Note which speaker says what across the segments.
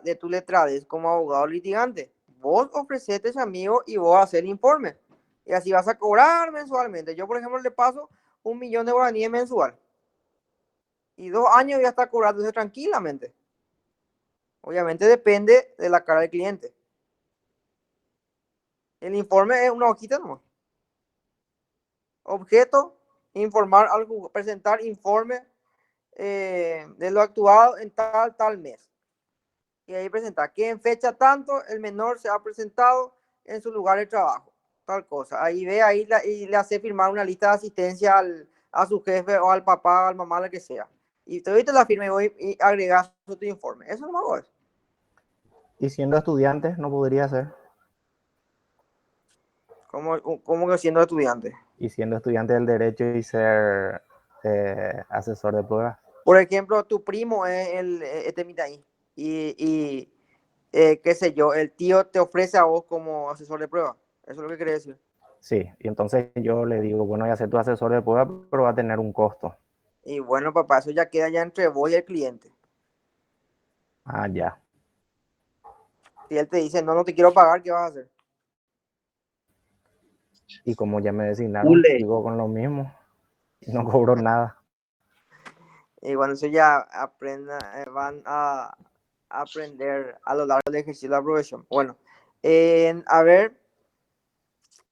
Speaker 1: de tu letradez como abogado litigante. Vos ofrecete a ese amigo y vos hacer el informe. Y así vas a cobrar mensualmente. Yo, por ejemplo, le paso 1.000.000 de guaraníes mensual. Y 2 años ya está cobrándose tranquilamente. Obviamente depende de la cara del cliente. El informe es una hojita nomás. Objeto, informar algo, presentar informe de lo actuado en tal mes. Y ahí presenta que en fecha tanto el menor se ha presentado en su lugar de trabajo, tal cosa. Ahí ve, y le hace firmar una lista de asistencia a su jefe o al papá, al mamá, lo que sea. Y te la firma y agregas tu informe. Eso no me hago.
Speaker 2: Y siendo estudiante, no podría ser.
Speaker 1: ¿Cómo que siendo estudiante?
Speaker 2: Y siendo estudiante del derecho y ser asesor de pruebas.
Speaker 1: Por ejemplo, tu primo es este Mitaí. Y qué sé yo, el tío te ofrece a vos como asesor de prueba. Eso es lo que querés decir.
Speaker 2: Sí, y entonces yo le digo, bueno, voy a ser tu asesor de pruebas, pero va a tener un costo.
Speaker 1: Y bueno, papá, eso ya queda ya entre vos y el cliente.
Speaker 2: Ah, ya.
Speaker 1: Si él te dice, no, no te quiero pagar, ¿qué vas a hacer?
Speaker 2: Y como ya me designaron,
Speaker 1: Ule.
Speaker 2: sigo con lo mismo y no cobro nada.
Speaker 1: Y bueno, eso ya van a aprender a lo largo del ejercicio de la profesión. Bueno, a ver,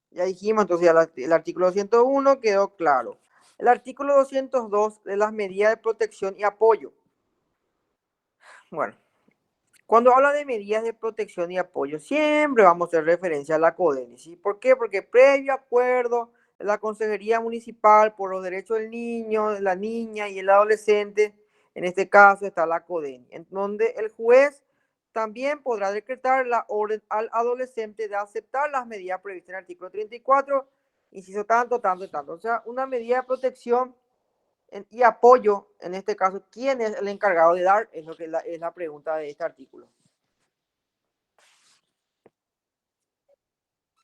Speaker 1: ya dijimos, entonces ya el artículo 201 quedó claro. El artículo 202 de las medidas de protección y apoyo. Bueno, cuando habla de medidas de protección y apoyo, siempre vamos a hacer referencia a la CODENI, ¿sí? ¿Por qué? Porque previo acuerdo de la Consejería Municipal por los Derechos del Niño, la niña y el adolescente, en este caso está la CODENI, en donde el juez también podrá decretar la orden al adolescente de aceptar las medidas previstas en el artículo 34, inciso tanto, tanto y tanto. O sea, una medida de protección y apoyo, en este caso, ¿quién es el encargado de dar? Es lo que es la pregunta de este artículo.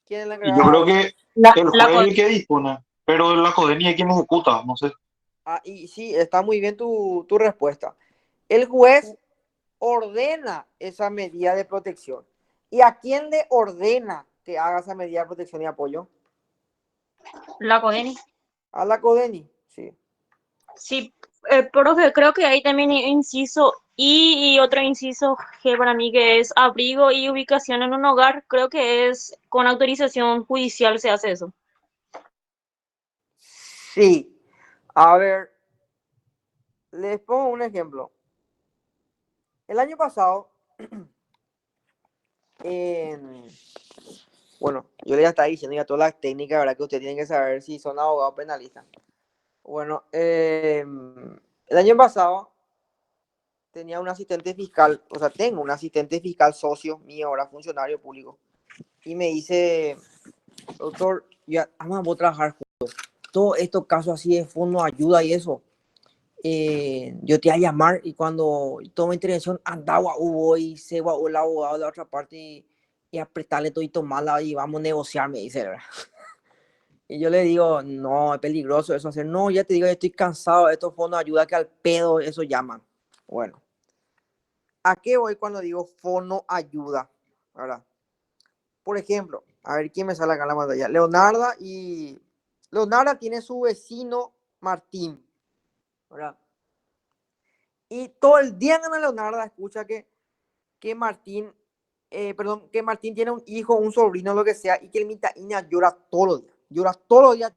Speaker 1: ¿Quién es el
Speaker 3: Y yo
Speaker 1: encargado
Speaker 3: creo
Speaker 1: de dar?
Speaker 3: que el
Speaker 4: La
Speaker 3: juez es el que dispone, pero la CODENI es quien ejecuta, no sé.
Speaker 1: Y sí, está muy bien tu respuesta. El juez ordena esa medida de protección. ¿Y a quién le ordena que haga esa medida de protección y apoyo?
Speaker 4: CODENI.
Speaker 1: A la CODENI, sí.
Speaker 4: Sí, profe, creo que hay también inciso y otro inciso que para mí que es abrigo y ubicación en un hogar, creo que es con autorización judicial se hace eso.
Speaker 1: Sí. A ver, les pongo un ejemplo. El año pasado, bueno, yo le ya estaba diciendo ya todas las técnicas, ¿verdad? Que ustedes tienen que saber si son abogados penalistas. Bueno, el año pasado tenía un asistente fiscal, o sea, tengo un asistente fiscal socio mío, ahora funcionario público, y me dice, doctor, ya vamos a trabajar juntos. Todos estos casos así de fondo ayuda y eso, yo te voy a llamar y cuando tome intervención, anda guau y se guau el abogado de la otra parte y apretarle todo y tomarla y vamos a negociar, me dice, ¿verdad? Y yo le digo, no, es peligroso eso hacer. No, ya te digo, estoy cansado de estos fondos de ayuda que al pedo eso llaman. Bueno, ¿a qué voy cuando digo fono ayuda? ¿Verdad? Por ejemplo, a ver quién me sale acá en la pantalla. Leonarda tiene su vecino Martín, ¿verdad? Y todo el día en Leonarda escucha que Martín, perdón, que Martín tiene un hijo, un sobrino, lo que sea, y que el Mitaína llora todos los días. Llora todos los días.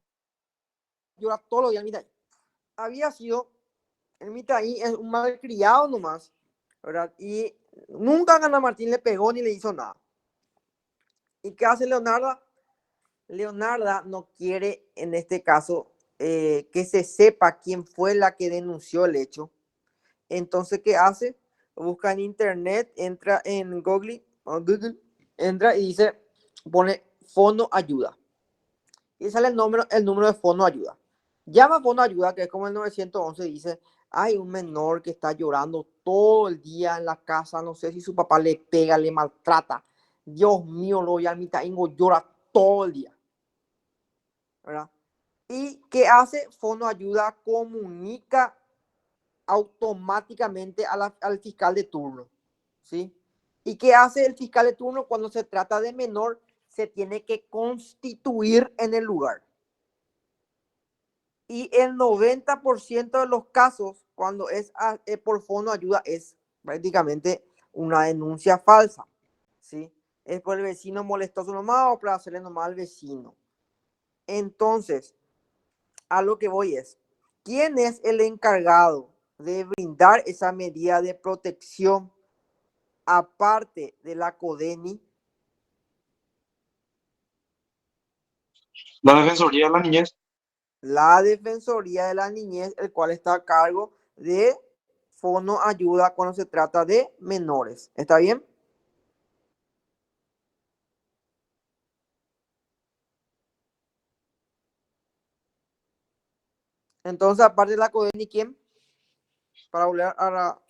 Speaker 1: Llora todos los días el Mitaína. Había sido, el Mitaína es un malcriado nomás, ¿verdad? Y nunca a Martín le pegó ni le hizo nada. ¿Y qué hace Leonarda? Leonarda no quiere, en este caso, que se sepa quién fue la que denunció el hecho. Entonces, ¿qué hace? Busca en internet, entra en Google, entra y dice, pone fondo ayuda. Y sale el número de fondo ayuda. Llama a fondo ayuda, que es como el 911, y dice, hay un menor que está llorando todo el día en la casa, no sé si su papá le pega, le maltrata. Dios mío, lo ya Mitaingo llora todo el día, ¿verdad? ¿Y qué hace? Fondo Ayuda comunica automáticamente al fiscal de turno. ¿sí? ¿Y qué hace el fiscal de turno cuando se trata de menor? Se tiene que constituir en el lugar. Y el 90% de los casos, cuando es por fondo de ayuda, es prácticamente una denuncia falsa, ¿sí? Es por el vecino molestoso nomás o para hacerle nomás al vecino. Entonces, a lo que voy es, ¿quién es el encargado de brindar esa medida de protección aparte de la CODENI?
Speaker 3: La Defensoría de la Niñez.
Speaker 1: La Defensoría de la Niñez, el cual está a cargo de fondo ayuda cuando se trata de menores. ¿Está bien? Entonces, aparte de la CODENI, ¿quién? Para volver a la...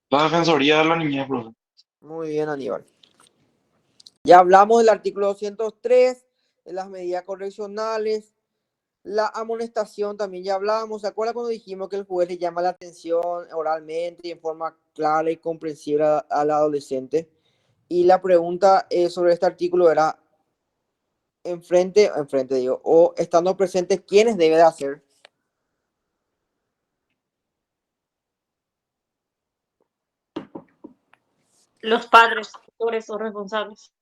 Speaker 3: La Defensoría de la Niñez, profe.
Speaker 1: Muy bien, Aníbal. Ya hablamos del artículo 203, de las medidas correccionales, la amonestación también ya hablamos. ¿Se acuerda cuando dijimos que el juez le llama la atención oralmente y en forma clara y comprensible al adolescente? Y la pregunta sobre este artículo era, enfrente digo, o estando presentes, ¿quiénes debe de hacer?
Speaker 4: Los padres, tutores o responsables.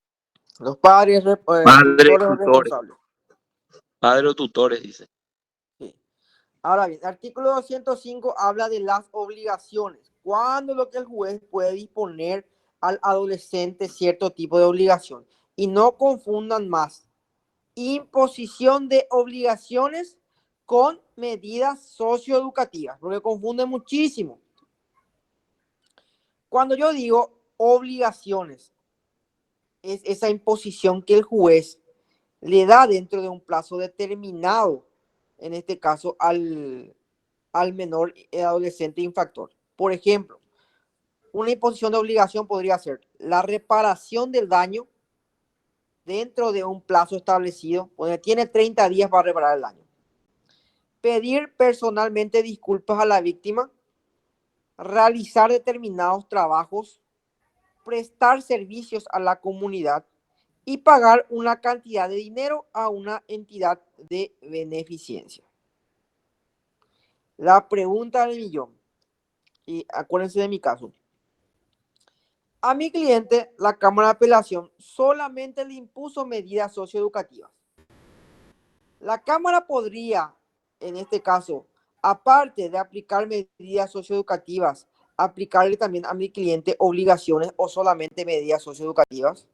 Speaker 1: Los padres,
Speaker 5: Padre,
Speaker 1: tutores o
Speaker 5: tutores.
Speaker 1: responsables.
Speaker 5: Padre o tutores, dice.
Speaker 1: Sí. Ahora bien, el artículo 205 habla de las obligaciones. ¿Cuándo lo que el juez puede disponer al adolescente cierto tipo de obligación? Y no confundan más imposición de obligaciones con medidas socioeducativas, porque confunden muchísimo. Cuando yo digo obligaciones, es esa imposición que el juez le da dentro de un plazo determinado, en este caso al menor adolescente infractor. Por ejemplo, una imposición de obligación podría ser la reparación del daño dentro de un plazo establecido, donde tiene 30 días para reparar el daño. Pedir personalmente disculpas a la víctima, realizar determinados trabajos, prestar servicios a la comunidad y pagar una cantidad de dinero a una entidad de beneficencia. La pregunta del millón, y acuérdense de mi caso. A mi cliente, la Cámara de Apelación solamente le impuso medidas socioeducativas. La Cámara podría, en este caso, aparte de aplicar medidas socioeducativas, aplicarle también a mi cliente obligaciones o solamente medidas socioeducativas.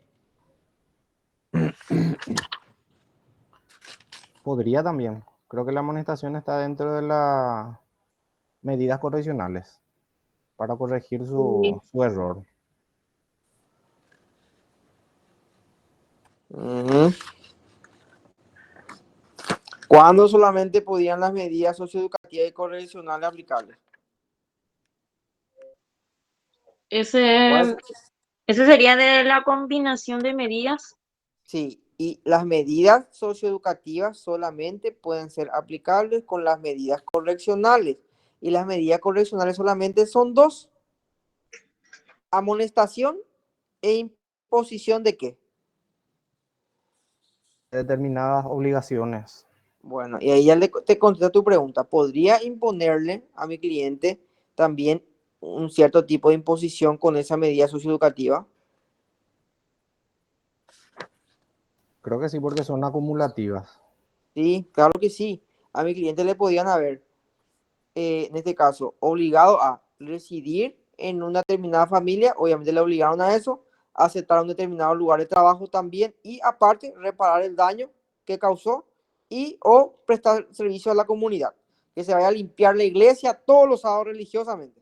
Speaker 2: Podría también. Creo que la amonestación está dentro de las medidas correccionales para corregir su error.
Speaker 1: ¿Cuándo solamente podían las medidas socioeducativas y correccionales aplicarles?
Speaker 4: Ese sería de la combinación de medidas.
Speaker 1: Sí, y las medidas socioeducativas solamente pueden ser aplicables con las medidas correccionales. Y las medidas correccionales solamente son dos: amonestación e imposición de qué.
Speaker 2: Determinadas obligaciones.
Speaker 1: Bueno, y ahí ya te contesta tu pregunta. ¿Podría imponerle a mi cliente también un cierto tipo de imposición con esa medida socioeducativa?
Speaker 2: Creo que sí, porque son acumulativas.
Speaker 1: Sí, claro que sí. A mi cliente le podían haber, en este caso, obligado a residir en una determinada familia, obviamente le obligaron a eso, a aceptar un determinado lugar de trabajo también y aparte reparar el daño que causó y o prestar servicio a la comunidad, que se vaya a limpiar la iglesia todos los sábados religiosamente.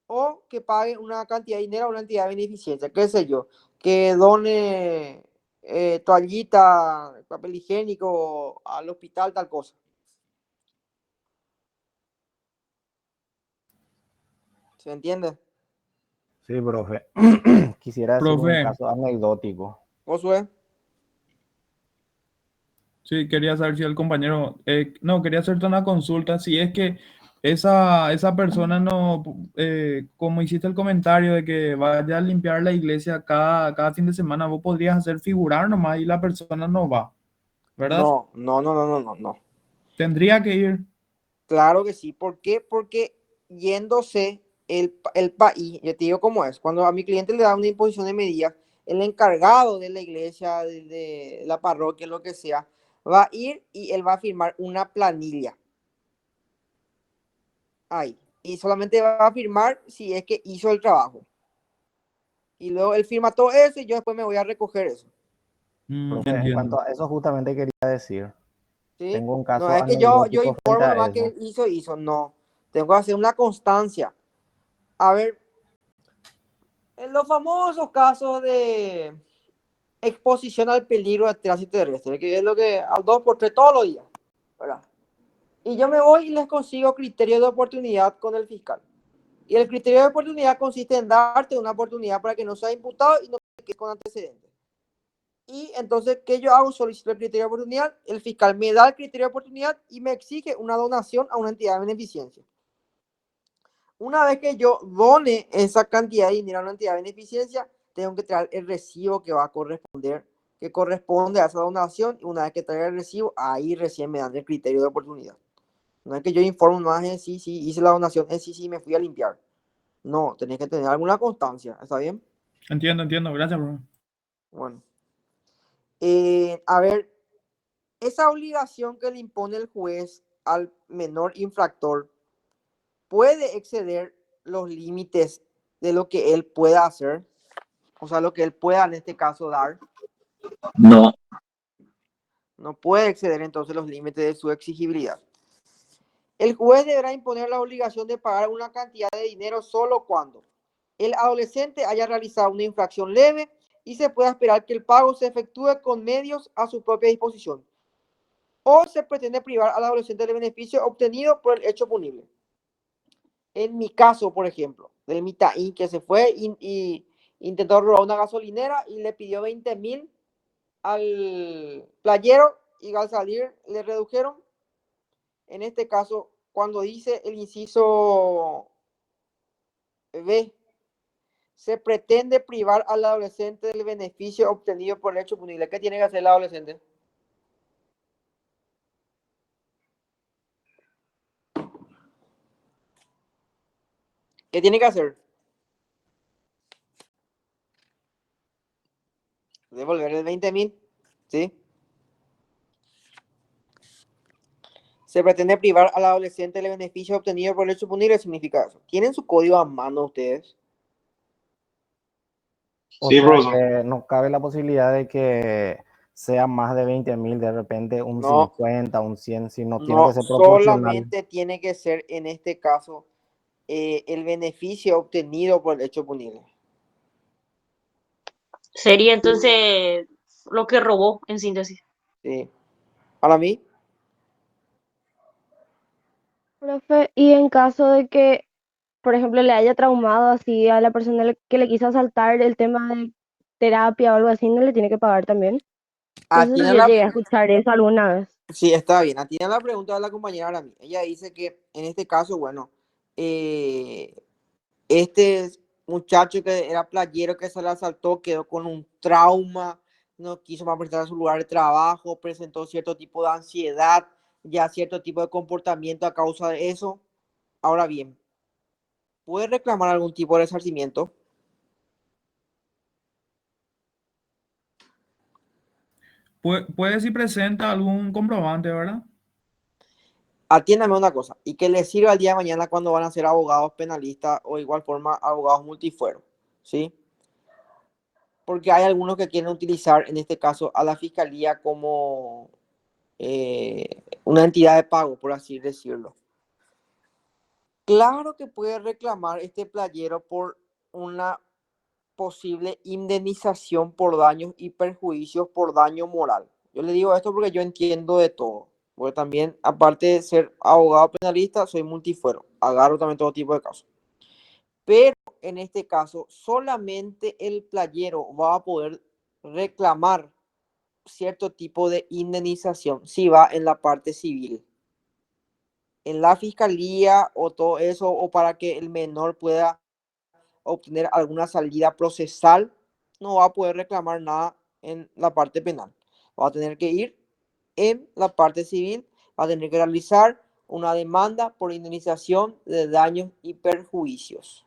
Speaker 1: O que pague una cantidad de dinero a una entidad de beneficencia, qué sé yo, que done toallita, papel higiénico al hospital, tal cosa. ¿Se entiende?
Speaker 2: Sí, profe. Quisiera decir un
Speaker 6: Profe,
Speaker 2: caso anecdótico.
Speaker 1: Josué.
Speaker 6: sí, quería saber si el compañero, no, quería hacerte una consulta, si es que esa persona no, como hiciste el comentario de que vaya a limpiar la iglesia cada fin de semana, vos podrías hacer figurar nomás y la persona no va, ¿verdad?
Speaker 1: No, no, no, no, no, no, no.
Speaker 6: Tendría que ir.
Speaker 1: Claro que sí. ¿Por qué? Porque yéndose el país, yo te digo cómo es, cuando a mi cliente le da una imposición de medidas, el encargado de la iglesia, de la parroquia, lo que sea, va a ir y él va a firmar una planilla. Ahí. Y solamente va a firmar si es que hizo el trabajo. Y luego él firma todo eso y yo después me voy a recoger eso.
Speaker 2: Profe, en
Speaker 6: Entiendo.
Speaker 2: cuanto a eso justamente quería decir,
Speaker 1: ¿Sí?
Speaker 2: tengo un
Speaker 1: No
Speaker 2: caso
Speaker 1: es que yo
Speaker 2: anecdótico frente
Speaker 1: informo
Speaker 2: a
Speaker 1: nomás que
Speaker 2: eso.
Speaker 1: él hizo. No. Tengo que hacer una constancia. A ver, en los famosos casos de exposición al peligro del tránsito terrestre, que es lo que al 2x3 todos los días, ¿verdad? Y yo me voy y les consigo criterio de oportunidad con el fiscal. Y el criterio de oportunidad consiste en darte una oportunidad para que no seas imputado y no te quedes con antecedentes. Y entonces, ¿qué yo hago? Solicito el criterio de oportunidad, el fiscal me da el criterio de oportunidad y me exige una donación a una entidad de beneficencia. Una vez que yo done esa cantidad de dinero a una entidad de beneficencia, tengo que traer el recibo que va a corresponder, que corresponde a esa donación, y una vez que traiga el recibo, ahí recién me dan el criterio de oportunidad. No es que yo informo más en sí, hice la donación, en sí, me fui a limpiar. No, tenés que tener alguna constancia, ¿está bien?
Speaker 6: Entiendo. Gracias, profe.
Speaker 1: Bueno. A ver, esa obligación que le impone el juez al menor infractor puede exceder los límites de lo que él pueda hacer, o sea, lo que él pueda en este caso dar.
Speaker 5: No,
Speaker 1: No puede exceder entonces los límites de su exigibilidad. El juez deberá imponer la obligación de pagar una cantidad de dinero solo cuando el adolescente haya realizado una infracción leve y se pueda esperar que el pago se efectúe con medios a su propia disposición, o se pretende privar al adolescente del beneficio obtenido por el hecho punible. En mi caso, por ejemplo, del Mitaín, que se fue y intentó robar una gasolinera y le pidió 20,000 al playero y al salir le redujeron. En este caso, cuando dice el inciso B, se pretende privar al adolescente del beneficio obtenido por el hecho punible. ¿Qué tiene que hacer el adolescente? ¿Qué tiene que hacer? Devolver el 20,000, ¿sí? Se pretende privar al adolescente del beneficio obtenido por el hecho punible, significa eso. ¿Tienen su código a mano ustedes?
Speaker 2: O
Speaker 3: Sí,
Speaker 2: sea
Speaker 3: profesor.
Speaker 2: que no cabe la posibilidad de que sea más de 20.000, de repente un
Speaker 1: No,
Speaker 2: 50, un 100, si no tiene que
Speaker 1: no,
Speaker 2: ser proporcional.
Speaker 1: solamente tiene que ser en este caso el beneficio obtenido por el hecho punible.
Speaker 4: Sería entonces lo que robó, en síntesis.
Speaker 1: ¿Sí? Para mí,
Speaker 7: Profe, y en caso de que, por ejemplo, le haya traumado así a la persona que le quiso asaltar el tema de terapia o algo así, ¿no le tiene que pagar también? No sé si
Speaker 1: atiende
Speaker 7: yo
Speaker 1: la,
Speaker 7: llegué a escuchar eso alguna vez.
Speaker 1: sí, está bien, atiende la pregunta de la compañera para mí. Ella dice que en este caso, bueno, eh, este muchacho que era playero que se le asaltó quedó con un trauma, no quiso más prestar a su lugar de trabajo, presentó cierto tipo de ansiedad, ya cierto tipo de comportamiento a causa de eso. Ahora bien, ¿puede reclamar algún tipo de resarcimiento?
Speaker 6: Puede si presenta algún comprobante, ¿verdad?
Speaker 1: Atiéndame una cosa, y que le sirva el día de mañana cuando van a ser abogados penalistas o igual forma abogados multifueros, ¿sí? Porque hay algunos que quieren utilizar, en este caso, a la fiscalía como una entidad de pago, por así decirlo. Claro que puede reclamar este playero por una posible indemnización por daños y perjuicios por daño moral. Yo le digo esto porque yo entiendo de todo, porque también, aparte de ser abogado penalista, soy multifuero, agarro también todo tipo de casos. Pero en este caso, solamente el playero va a poder reclamar cierto tipo de indemnización si va en la parte civil. en la fiscalía o todo eso, o para que el menor pueda obtener alguna salida procesal, no va a poder reclamar nada en la parte penal. Va a tener que ir en la parte civil, va a tener que realizar una demanda por indemnización de daños y perjuicios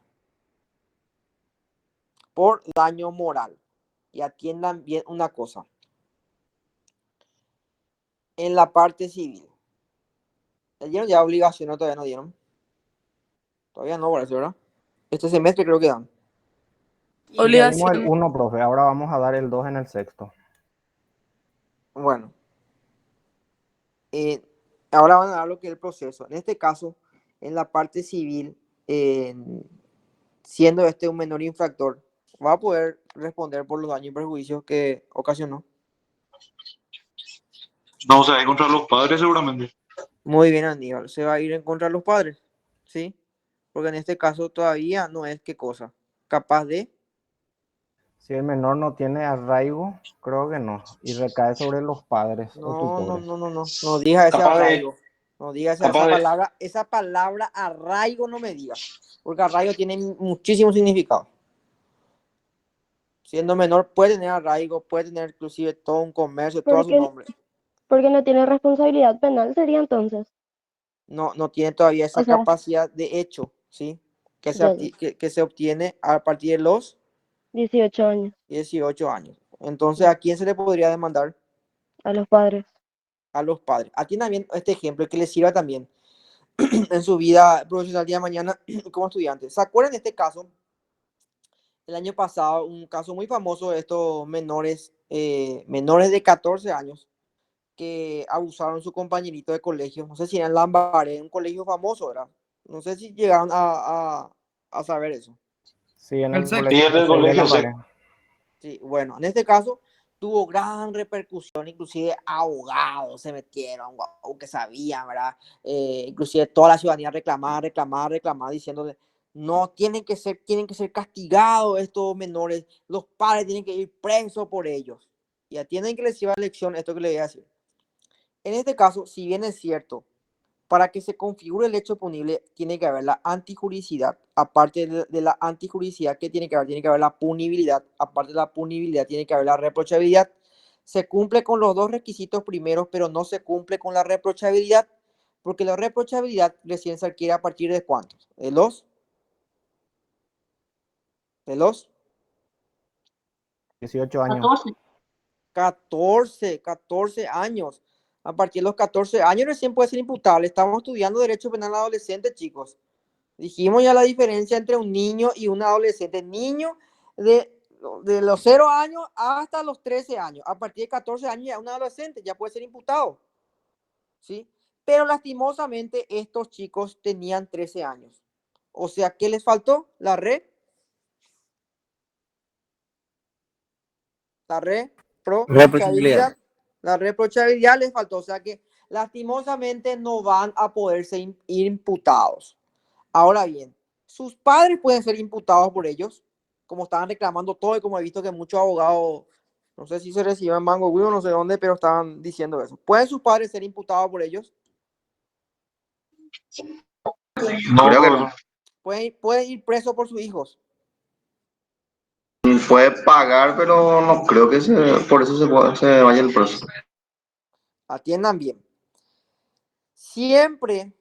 Speaker 1: por daño moral. Y atiendan bien una cosa. En la parte civil, ¿le dieron ya obligación o todavía no dieron? Todavía no, parece, ¿verdad? Este semestre creo que dan.
Speaker 2: Sí, ya dimos el
Speaker 8: Obligación.
Speaker 2: 1, profe. Ahora vamos a dar el 2 en el sexto.
Speaker 1: Bueno, ahora van a dar lo que es el proceso. En este caso, en la parte civil, siendo este un menor infractor, va a poder responder por los daños y perjuicios que ocasionó.
Speaker 3: No, o sea, contra los padres seguramente.
Speaker 1: Muy bien, Aníbal. Se va a ir en contra de los padres, ¿sí? Porque en este caso todavía no es qué cosa. Capaz de...
Speaker 2: Si el menor no tiene arraigo, creo que no. Y recae sobre los padres o tutores.
Speaker 1: No diga ese
Speaker 3: Capaz de-
Speaker 1: arraigo. No diga
Speaker 3: capaz de-
Speaker 1: esa palabra arraigo no me diga. Porque arraigo tiene muchísimo significado. Siendo menor puede tener arraigo, puede tener inclusive todo un comercio, todo su
Speaker 7: Porque,
Speaker 1: nombre.
Speaker 7: porque no tiene responsabilidad penal, sería entonces.
Speaker 1: No tiene todavía esa
Speaker 7: O sea,
Speaker 1: capacidad de hecho, ¿sí? Que
Speaker 7: ya,
Speaker 1: que se obtiene a partir de los
Speaker 7: 18 años
Speaker 1: 18 años. Entonces, ¿a quién se le podría demandar?
Speaker 7: a los padres.
Speaker 1: A los padres. Atiendan bien este ejemplo que les sirva también en su vida profesional día de mañana como estudiantes. ¿Se acuerdan de este caso? El año pasado, un caso muy famoso de estos menores, menores de 14 años que abusaron de su compañerito de colegio. No sé si era en Lambaré, un colegio famoso, ¿verdad? No sé si llegaron a saber eso.
Speaker 2: Sí, en
Speaker 6: El
Speaker 2: el
Speaker 6: sexto.
Speaker 2: colegio,
Speaker 3: Sí, en el colegio, sí.
Speaker 2: Lambaré.
Speaker 1: Sí, bueno, en este caso tuvo gran repercusión, inclusive abogados se metieron, wow, que sabían, ¿verdad? Inclusive toda la ciudadanía reclamaba, diciendo no, tienen que ser castigados estos menores, los padres tienen que ir presos por ellos. Y atienden que les sirva lección esto que les voy a decir. En este caso, si bien es cierto, para que se configure el hecho punible, tiene que haber la antijuricidad. Aparte de la antijuricidad, ¿qué tiene que haber? Tiene que haber la punibilidad. Aparte de la punibilidad, tiene que haber la reprochabilidad. Se cumple con los dos requisitos primeros, pero no se cumple con la reprochabilidad, porque la reprochabilidad recién se adquiere a partir de ¿cuántos? De los
Speaker 2: 18 años.
Speaker 1: 14 años. A partir de los 14 años recién puede ser imputable. Estamos estudiando derecho penal adolescente, chicos. Dijimos ya la diferencia entre un niño y un adolescente. Niño de los 0 años hasta los 13 años. A partir de 14 años ya es un adolescente, ya puede ser imputado. ¿Sí? Pero lastimosamente estos chicos tenían 13 años. O sea, ¿qué les faltó? La reprochabilidad. La reprochabilidad les faltó. O sea que lastimosamente no van a poder ser imputados. Ahora bien, sus padres pueden ser imputados por ellos, como estaban reclamando todo y como he visto que muchos abogados, no sé si se reciben Mango Wigo, no sé dónde, pero estaban diciendo eso. ¿Pueden sus padres ser imputados por ellos?
Speaker 3: No,
Speaker 9: Creo que no.
Speaker 1: ¿Pueden ir presos por sus hijos?
Speaker 9: Puede pagar, pero no creo que por eso se vaya el proceso.
Speaker 1: Atiendan bien. Siempre,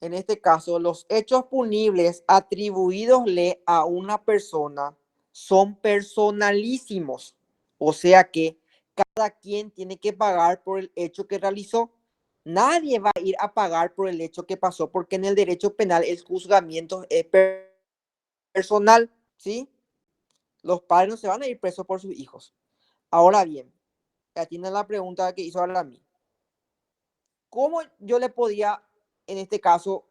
Speaker 1: en este caso, los hechos punibles atribuídosle a una persona son personalísimos. O sea que cada quien tiene que pagar por el hecho que realizó. Nadie va a ir a pagar por el hecho que pasó, porque en el derecho penal el juzgamiento es personal, ¿sí? Los padres no se van a ir presos por sus hijos. Ahora bien, atienden la pregunta que hizo a mí. ¿Cómo yo le podía, en este caso,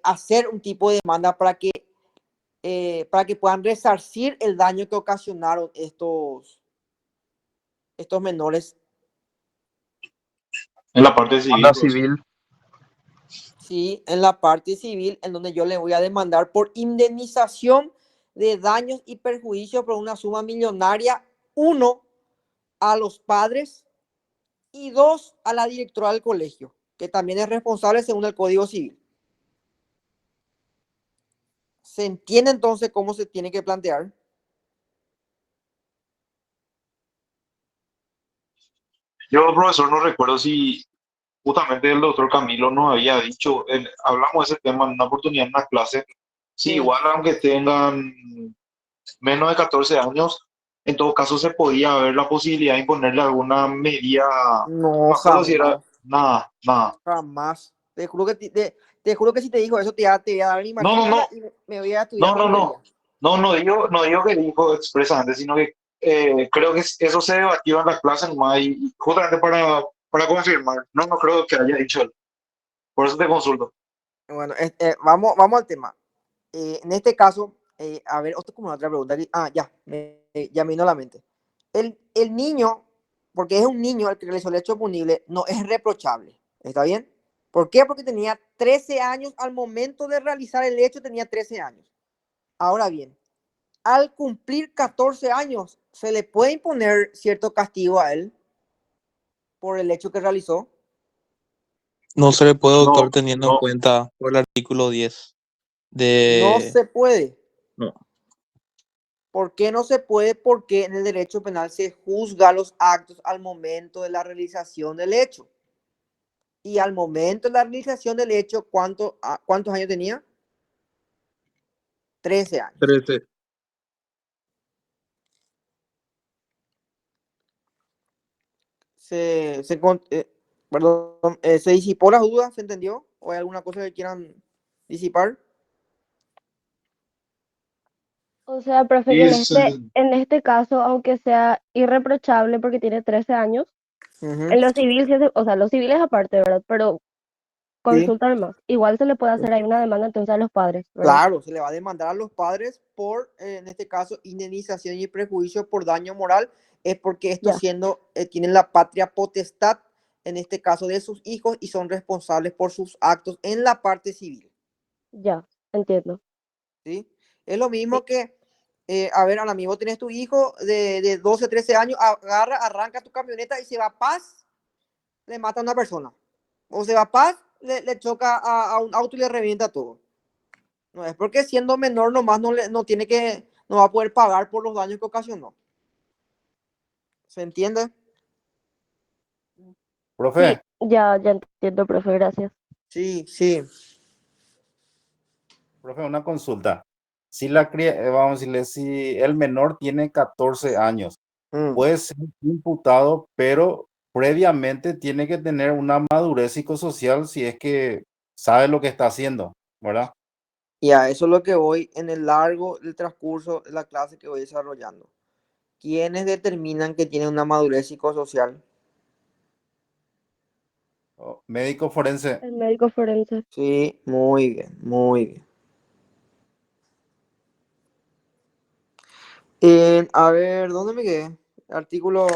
Speaker 1: hacer un tipo de demanda para que puedan resarcir el daño que ocasionaron estos menores?
Speaker 3: en la parte civil.
Speaker 9: La
Speaker 3: pues.
Speaker 9: civil.
Speaker 1: Sí, en la parte civil, en donde yo le voy a demandar por indemnización de daños y perjuicios por una suma millonaria, 1, a los padres y 2, a la directora del colegio. que también es responsable según el Código Civil. ¿Se entiende entonces cómo se tiene que plantear?
Speaker 3: Yo, profesor, no recuerdo si justamente el doctor Camilo nos había dicho, hablamos de ese tema en una oportunidad en una clase, si
Speaker 1: Sí.
Speaker 3: igual aunque tengan menos de 14 años, en todo caso se podía ver la posibilidad de imponerle alguna medida,
Speaker 1: No,
Speaker 3: no me acuerdo si era
Speaker 1: jamás,
Speaker 3: nada, nada.
Speaker 1: jamás. Te juro que, te juro que si te dijo eso, te voy a dar mi
Speaker 3: No, no,
Speaker 1: matrícula
Speaker 3: no,
Speaker 1: y me voy a estudiar
Speaker 3: no, no,
Speaker 1: enfermería.
Speaker 3: no, no digo que dijo expresamente, sino que creo que eso se debatió en la clase nomás y justamente para confirmar, no creo que haya dicho él, por eso te consulto.
Speaker 1: Bueno, vamos al tema. En este caso, a ver, como otra pregunta. Ya me vino a la mente. El niño, porque es un niño el que realizó el hecho punible, no es reprochable. ¿Está bien? ¿Por qué? Porque tenía 13 años al momento de realizar el hecho, tenía 13 años. Ahora bien, al cumplir 14 años, ¿se le puede imponer cierto castigo a él por el hecho que realizó?
Speaker 5: No se le puede, doctor,
Speaker 3: No,
Speaker 5: teniendo en
Speaker 3: no,
Speaker 5: cuenta por el artículo 10
Speaker 1: No
Speaker 5: de...
Speaker 1: se puede.
Speaker 5: No.
Speaker 1: ¿Por qué no se puede? Porque en el derecho penal se juzga los actos al momento de la realización del hecho. Y al momento de la realización del hecho, ¿cuántos años tenía? 13 años.
Speaker 5: 13.
Speaker 1: Perdón, ¿se disipó las dudas? ¿Se entendió? ¿O hay alguna cosa que quieran disipar?
Speaker 7: O sea, profe, que
Speaker 3: y
Speaker 7: en este caso, aunque sea irreprochable porque tiene 13 años,
Speaker 1: Ujú.
Speaker 7: en lo civil, o sea, lo civil es aparte, ¿verdad? Pero
Speaker 1: Sí,
Speaker 7: consultan más. Igual se le puede hacer ahí una demanda entonces a los padres, ¿verdad?
Speaker 1: claro, se le va a demandar a los padres por, en este caso, indemnización y prejuicio por daño moral, es porque estos
Speaker 7: Ya,
Speaker 1: tienen la patria potestad, en este caso de sus hijos, y son responsables por sus actos en la parte civil,
Speaker 7: ya, entiendo.
Speaker 1: ¿sí? Es lo
Speaker 7: Sí,
Speaker 1: mismo que, a ver, ahora mismo tienes tu hijo de 12, 13 años, agarra, arranca tu camioneta y se va a Paz, le mata a una persona. O se va a Paz, le choca a un auto y le revienta todo. No es porque siendo menor nomás no va a poder pagar por los daños que ocasionó. ¿Se entiende?
Speaker 7: sí,
Speaker 2: Profe,
Speaker 7: ya entiendo, profe, gracias.
Speaker 1: Sí, sí.
Speaker 2: profe, una consulta. Vamos a decirle, si el menor tiene 14 años,
Speaker 1: Mm.
Speaker 2: puede ser imputado, pero previamente tiene que tener una madurez psicosocial si es que sabe lo que está haciendo, ¿verdad?
Speaker 1: Y a eso es lo que voy en el largo del transcurso de la clase que voy desarrollando. ¿Quiénes determinan que tienen una madurez psicosocial?
Speaker 2: Médico forense.
Speaker 7: El médico forense.
Speaker 1: Sí, muy bien, muy bien. A ver, ¿dónde me quedé? Artículo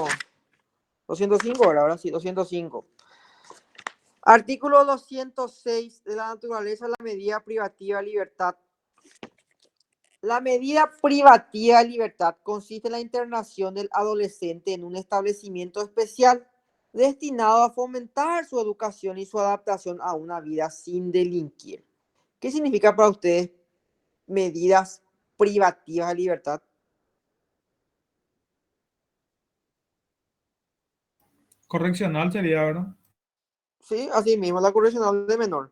Speaker 1: 205, ¿verdad? Ahora sí, 205. Artículo 206 de la naturaleza, la medida privativa de libertad. La medida privativa de libertad consiste en la internación del adolescente en un establecimiento especial destinado a fomentar su educación y su adaptación a una vida sin delinquir. ¿Qué significa para ustedes medidas privativas de libertad?
Speaker 6: Correccional sería, ¿verdad?
Speaker 1: Sí, así mismo, la correccional de menor.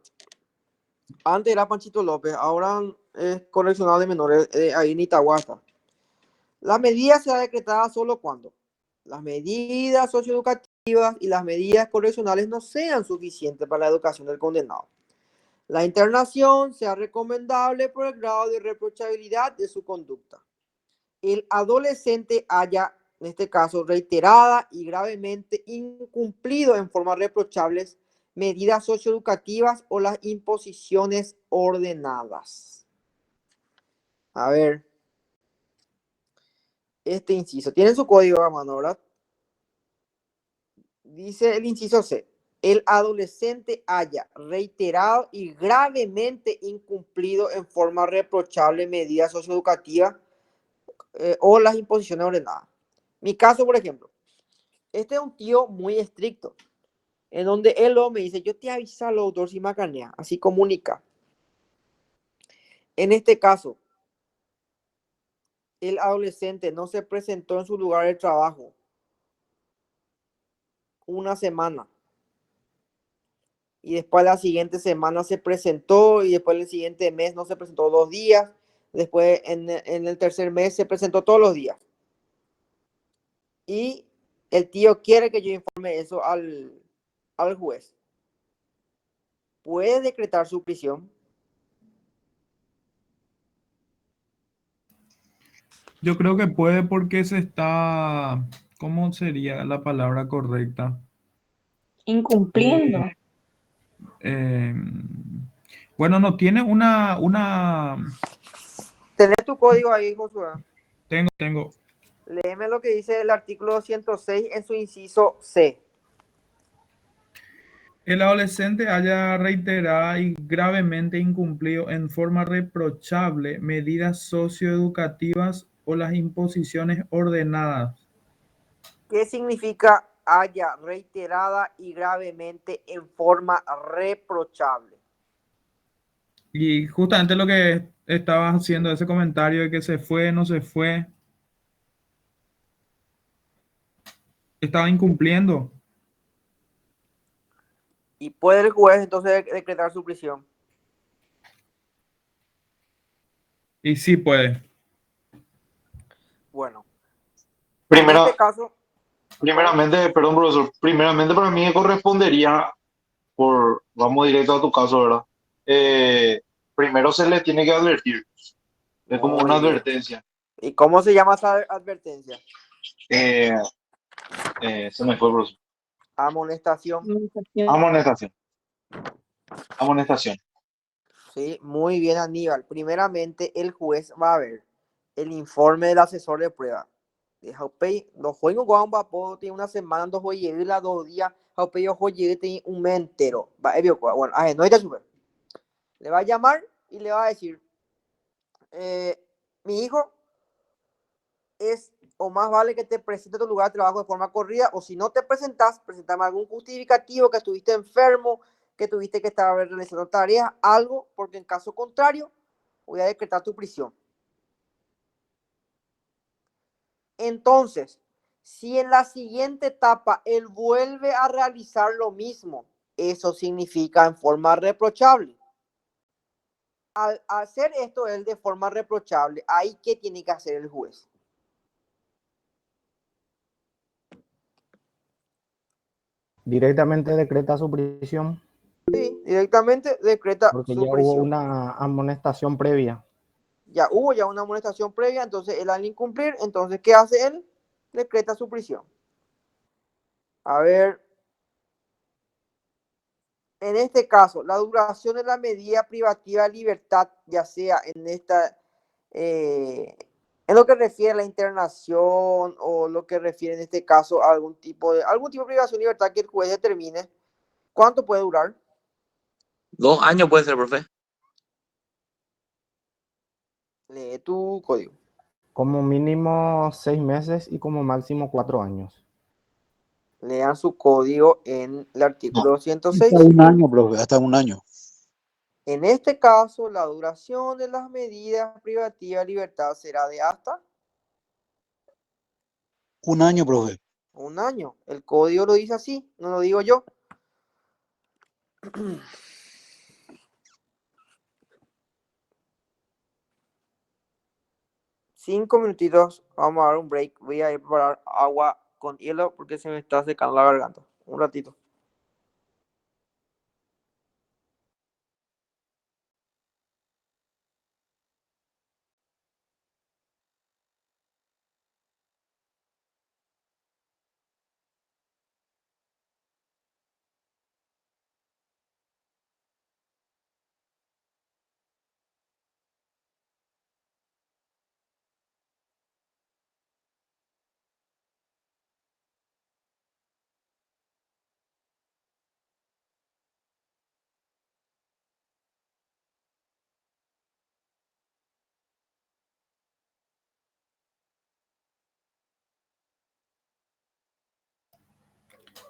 Speaker 1: Antes era Panchito López, ahora es correccional de menores, ahí en Itagua está. La medida será decretada solo cuando las medidas socioeducativas y las medidas correccionales no sean suficientes para la educación del condenado. La internación sea recomendable por el grado de reprochabilidad de su conducta. El adolescente haya, en este caso, reiterada y gravemente incumplido en forma reprochables medidas socioeducativas o las imposiciones ordenadas. A ver, este inciso. Tienen su código a mano, ¿verdad? Dice el inciso C. El adolescente haya reiterado y gravemente incumplido en forma reprochable medidas socioeducativas o las imposiciones ordenadas. Mi caso, por ejemplo, este es un tío muy estricto. en donde él luego me dice, yo te aviso al autor si macanea, así comunica. En este caso, el adolescente no se presentó en su lugar de trabajo una semana y después la siguiente semana se presentó y después el siguiente mes no se presentó 2 días, después en el tercer mes se presentó todos los días. Y el tío quiere que yo informe eso al juez. ¿Puede decretar su prisión?
Speaker 6: Yo creo que puede porque se está, ¿cómo sería la palabra correcta?
Speaker 4: Incumpliendo.
Speaker 6: Eh, bueno, no tiene
Speaker 1: ¿Tenés tu código ahí, Josué?
Speaker 6: tengo.
Speaker 1: Léeme lo que dice el artículo 206 en su inciso C.
Speaker 6: El adolescente haya reiterada y gravemente incumplido en forma reprochable medidas socioeducativas o las imposiciones ordenadas.
Speaker 1: ¿Qué significa haya reiterada y gravemente en forma reprochable?
Speaker 6: Y justamente lo que estabas haciendo, ese comentario de que se fue, no se fue, estaba incumpliendo.
Speaker 1: Y puede el juez entonces decretar su prisión.
Speaker 6: Y sí puede.
Speaker 1: Bueno, en
Speaker 3: Primera,
Speaker 1: este caso, ¿cómo?
Speaker 3: primeramente, perdón, profesor, primeramente para mí me correspondería, vamos directo a tu caso, ¿verdad? Primero se le tiene que advertir, es como una
Speaker 1: Muy bien.
Speaker 3: advertencia.
Speaker 1: ¿Y cómo se llama esa advertencia?
Speaker 3: Eh, Se me fue, profesor.
Speaker 1: Amonestación.
Speaker 3: Amonestación, amonestación.
Speaker 1: Sí, muy bien, Aníbal. Primeramente, el juez va a ver el informe del asesor de prueba. De Jaupey, los juegos con Guapo tiene una semana, dos juegos, la 2 días, Jaupey, yo juegué, tiene un mes entero. Bueno, no está súper. Le va a llamar y le va a decir, mi hijo es, o más vale que te presente a tu lugar de trabajo de forma corrida, o si no te presentas, presentame algún justificativo, que estuviste enfermo, que tuviste que estar realizando tareas, algo, porque en caso contrario, voy a decretar tu prisión. Entonces, si en la siguiente etapa él vuelve a realizar lo mismo, eso significa en forma reprochable. Al hacer esto él de forma reprochable, ¿ahí qué tiene que hacer el juez?
Speaker 2: Directamente decreta su prisión
Speaker 1: Sí, directamente decreta
Speaker 2: porque
Speaker 1: su
Speaker 2: ya hubo
Speaker 1: prisión.
Speaker 2: una amonestación previa.
Speaker 1: Ya hubo ya una amonestación previa, entonces él al incumplir, entonces ¿qué hace él? Decreta su prisión. A ver, en este caso, la duración de la medida privativa de libertad, ya sea en lo que refiere a la internación o lo que refiere en este caso a algún tipo de privación de libertad que el juez determine, ¿cuánto puede durar?
Speaker 5: 2 años puede ser, profe.
Speaker 1: Lee tu código.
Speaker 2: Como mínimo 6 meses y como máximo 4 años.
Speaker 1: Lean su código en el artículo
Speaker 8: Hasta
Speaker 1: 106.
Speaker 8: un año, profe, hasta un año.
Speaker 1: En este caso, la duración de las medidas privativas de libertad será de hasta
Speaker 8: Un año, profe.
Speaker 1: 1 año. El código lo dice así, no lo digo yo. 5 minutitos, vamos a dar un break. Voy a ir a preparar agua con hielo porque se me está secando la garganta. Un ratito.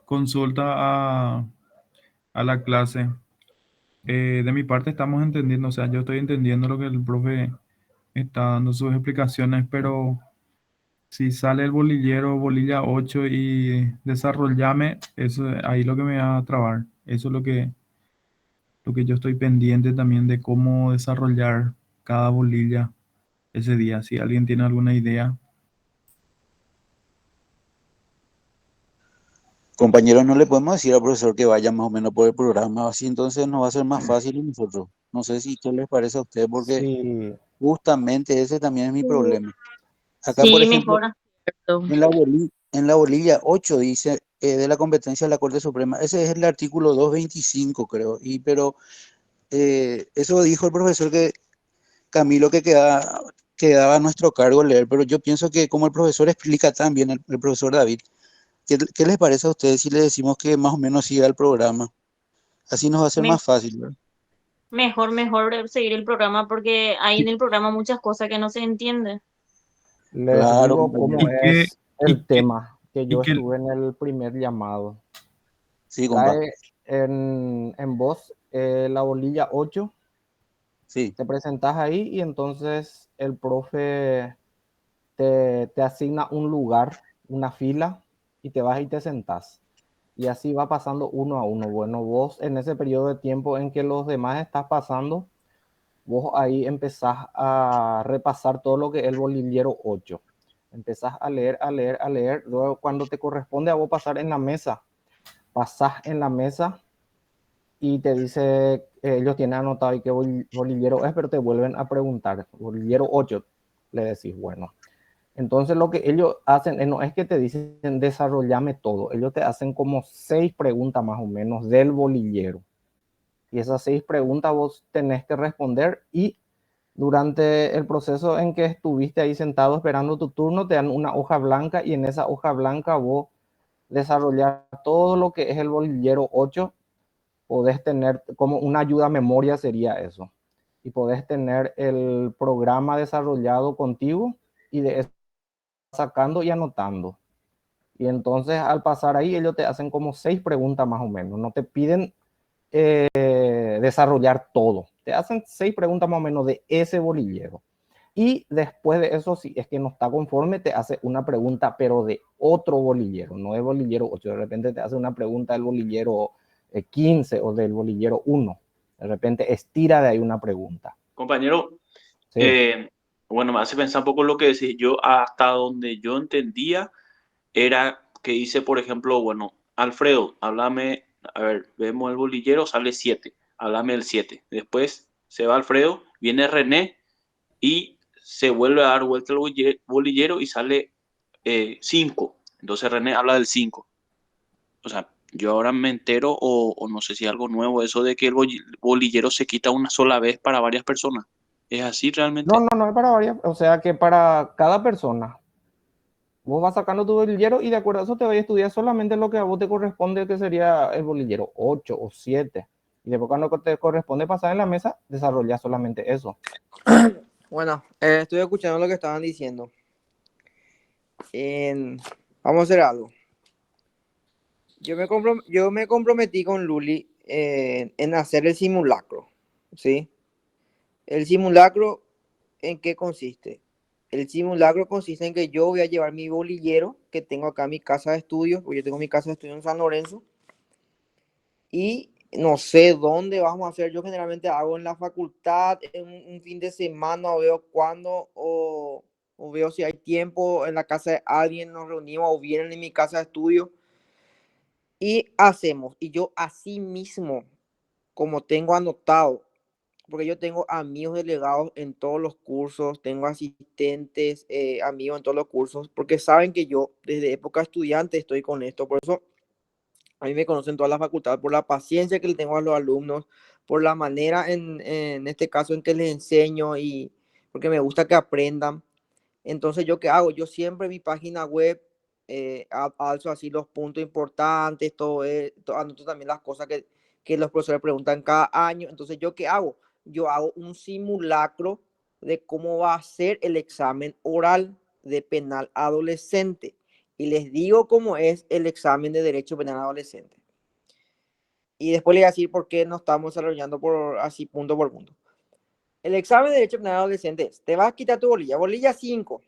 Speaker 6: consulta a la clase. De mi parte estamos entendiendo, o sea, yo estoy entendiendo lo que el profe está dando sus explicaciones, pero si sale el bolillero, bolilla 8 y desarrollame, eso ahí lo que me va a trabar. Eso es lo que yo estoy pendiente también de cómo desarrollar cada bolilla ese día. Si alguien tiene alguna idea.
Speaker 8: Compañeros, no le podemos decir al profesor que vaya más o menos por el programa, así entonces nos va a ser más fácil y nosotros. No sé si qué les parece a ustedes, porque
Speaker 2: Sí,
Speaker 8: justamente ese también es mi problema. Acá, por
Speaker 4: Sí,
Speaker 8: ejemplo,
Speaker 4: mejor. ¿Cierto?
Speaker 8: en la bolilla 8 dice de la competencia de la Corte Suprema, ese es el artículo 225 creo, pero eso dijo el profesor que Camilo que quedaba a nuestro cargo leer, pero yo pienso que como el profesor explica tan bien, el profesor David, ¿qué les parece a ustedes si le decimos que más o menos siga el programa? Así nos va a ser
Speaker 4: Me-
Speaker 8: más fácil, ¿verdad?
Speaker 4: mejor seguir el programa porque hay en el programa muchas cosas que no se entienden.
Speaker 2: les
Speaker 8: Claro,
Speaker 2: digo cómo
Speaker 8: compañero.
Speaker 6: ¿Y qué,
Speaker 2: es
Speaker 6: y
Speaker 2: el
Speaker 6: qué,
Speaker 2: tema, que
Speaker 6: y
Speaker 2: yo
Speaker 6: qué,
Speaker 2: estuve en el primer llamado.
Speaker 8: Sí, compa.
Speaker 2: Cae en vos la bolilla 8,
Speaker 8: Sí,
Speaker 2: te presentas ahí y entonces el profe te asigna un lugar, una fila, y te vas y te sentás. Y así va pasando uno a uno. Bueno, vos en ese periodo de tiempo en que los demás estás pasando, vos ahí empezás a repasar todo lo que es el bolillero 8. Empezás a leer, a leer, a leer. Luego, cuando te corresponde a vos pasar en la mesa, pasás en la mesa y te dice, ellos tienen anotado y qué bolillero es, pero te vuelven a preguntar, bolillero 8, le decís, bueno. Entonces lo que ellos hacen no es que te dicen desarrollame todo, ellos te hacen como 6 preguntas más o menos del bolillero. Y esas 6 preguntas vos tenés que responder y durante el proceso en que estuviste ahí sentado esperando tu turno, te dan una hoja blanca y en esa hoja blanca vos desarrollar todo lo que es el bolillero 8. Podés tener como una ayuda a memoria sería eso. Y podés tener el programa desarrollado contigo y de eso sacando y anotando. Y entonces al pasar ahí ellos te hacen como 6 preguntas más o menos. No te piden desarrollar todo. Te hacen 6 preguntas más o menos de ese bolillero. Y después de eso, si es que no está conforme, te hace una pregunta, pero de otro bolillero, no de bolillero 8. De repente te hace una pregunta del bolillero 15 o del bolillero 1. De repente estira de ahí una pregunta.
Speaker 10: Compañero,
Speaker 2: Sí.
Speaker 10: bueno, me hace pensar un poco lo que decís. Yo, hasta donde yo entendía, era que dice, por ejemplo, bueno, Alfredo, háblame, a ver, vemos el bolillero, sale 7, háblame el 7. Después se va Alfredo, viene René y se vuelve a dar vuelta el bolillero y sale 5. Entonces René habla del 5. O sea, yo ahora me entero o no sé si algo nuevo, eso de que el bolillero se quita una sola vez para varias personas. ¿Es así
Speaker 2: No,
Speaker 10: realmente?
Speaker 2: no, no es para varias, o sea que para cada persona. Vos vas sacando tu bolillero y de acuerdo a eso te vas a estudiar solamente lo que a vos te corresponde, que sería el bolillero 8 o 7. Y después cuando te corresponde pasar en la mesa, desarrollas solamente eso.
Speaker 1: Bueno, estoy escuchando lo que estaban diciendo. Vamos a hacer algo. Yo me comprometí con Luli en hacer el simulacro, ¿sí? El simulacro, ¿en qué consiste? El simulacro consiste en que yo voy a llevar mi bolillero que tengo acá en mi casa de estudios, porque yo tengo mi casa de estudios en San Lorenzo, y no sé dónde vamos a hacer. Yo generalmente hago en la facultad, en un fin de semana, o veo cuándo, o veo si hay tiempo en la casa de alguien, nos reunimos o vienen en mi casa de estudio y hacemos. Y yo así mismo, como tengo anotado, porque yo tengo amigos delegados en todos los cursos, tengo asistentes, amigos en todos los cursos, porque saben que yo desde época estudiante estoy con esto. Por eso a mí me conocen toda la facultad, por la paciencia que le tengo a los alumnos, por la manera en este caso en que les enseño y porque me gusta que aprendan. Entonces, ¿yo qué hago? Yo siempre en mi página web alzo así los puntos importantes, anoto también las cosas que los profesores preguntan cada año. Entonces, ¿yo qué hago? Yo hago un simulacro de cómo va a ser el examen oral de penal adolescente. y les digo cómo es el examen de Derecho Penal Adolescente. Y después les voy a decir por qué no estamos desarrollando por así punto por punto. El examen de Derecho Penal Adolescente es, te vas a quitar tu bolilla 5.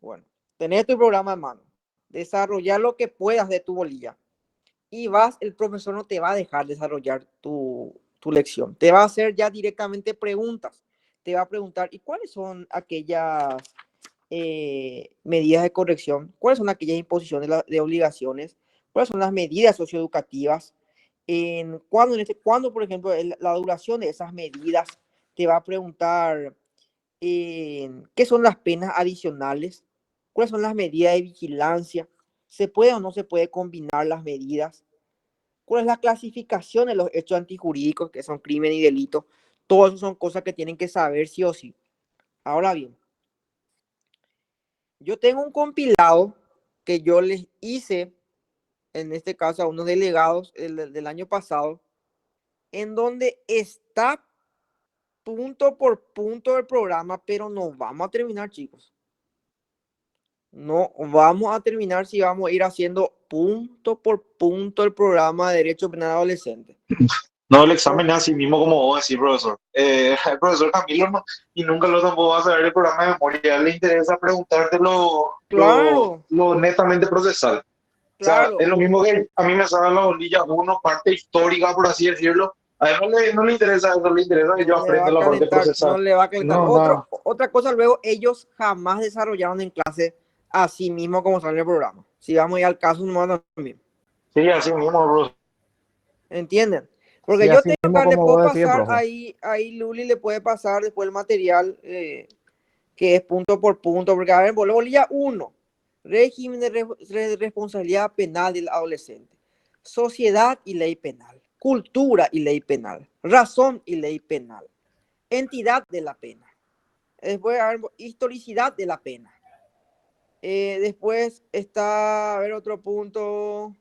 Speaker 1: Bueno, tenés tu programa en mano, desarrollar lo que puedas de tu bolilla. Y el profesor no te va a dejar desarrollar tu lección. Te va a hacer ya directamente preguntas. Te va a preguntar, ¿y cuáles son aquellas medidas de corrección? ¿Cuáles son aquellas imposiciones de obligaciones? ¿Cuáles son las medidas socioeducativas? ¿Cuándo, por ejemplo, la duración de esas medidas? Te va a preguntar qué son las penas adicionales, cuáles son las medidas de vigilancia, se puede o no se puede combinar las medidas, cuál es la clasificación de los hechos antijurídicos, que son crimen y delito. Todo eso son cosas que tienen que saber sí o sí. Ahora bien, yo tengo un compilado que yo les hice, en este caso a unos delegados del año pasado, en donde está punto por punto del programa, pero no vamos a terminar, chicos. No vamos a terminar si vamos a ir haciendo punto por punto el programa de Derecho Penal Adolescente.
Speaker 3: No, el examen es así mismo como vos decís, profesor. El profesor Camilo no, y nunca lo tampoco va a saber el programa de memoria. A él le interesa preguntarte
Speaker 1: Claro,
Speaker 3: lo netamente procesal. O sea,
Speaker 1: claro.
Speaker 3: es lo mismo que a mí me sacan la bolilla uno, parte histórica, por así decirlo. A él no le interesa eso, le interesa que yo
Speaker 1: No le va
Speaker 3: aprenda
Speaker 1: a
Speaker 3: la parte
Speaker 1: calentar, no
Speaker 3: procesal.
Speaker 1: le va a calentar.
Speaker 3: No, no.
Speaker 1: Otra cosa, luego, ellos jamás desarrollaron en clase así mismo como sale el programa. Si vamos a ir al caso, no también.
Speaker 3: Sí, así mismo, bro.
Speaker 1: ¿Entienden? Porque
Speaker 2: Sí,
Speaker 1: yo
Speaker 2: así
Speaker 1: tengo
Speaker 2: mismo
Speaker 1: acá, le
Speaker 2: como
Speaker 1: puedo
Speaker 2: vos decís,
Speaker 1: pasar
Speaker 2: profe.
Speaker 1: ahí Luli le puede pasar después el material que es punto por punto, porque a ver, bolilla 1, régimen de responsabilidad penal del adolescente, sociedad y ley penal, cultura y ley penal, razón y ley penal, entidad de la pena, después a ver, historicidad de la pena, después está, a ver, otro punto,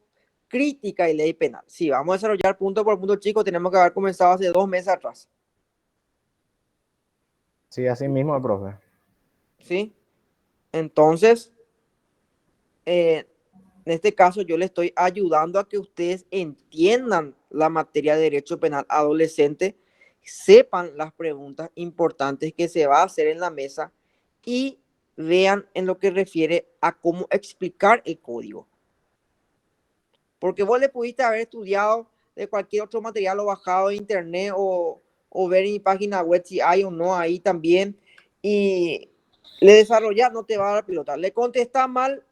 Speaker 1: crítica y ley penal. Sí, vamos a desarrollar punto por punto, chicos, tenemos que haber comenzado hace 2 meses atrás.
Speaker 2: Sí, así mismo, profe.
Speaker 1: ¿Sí? Entonces, en este caso yo le estoy ayudando a que ustedes entiendan la materia de derecho penal adolescente, sepan las preguntas importantes que se va a hacer en la mesa y vean en lo que refiere a cómo explicar el código. Porque vos le pudiste haber estudiado de cualquier otro material o bajado de internet o ver en mi página web si hay o no ahí también, y le desarrollar, no te va a dar pelota. Le contesta mal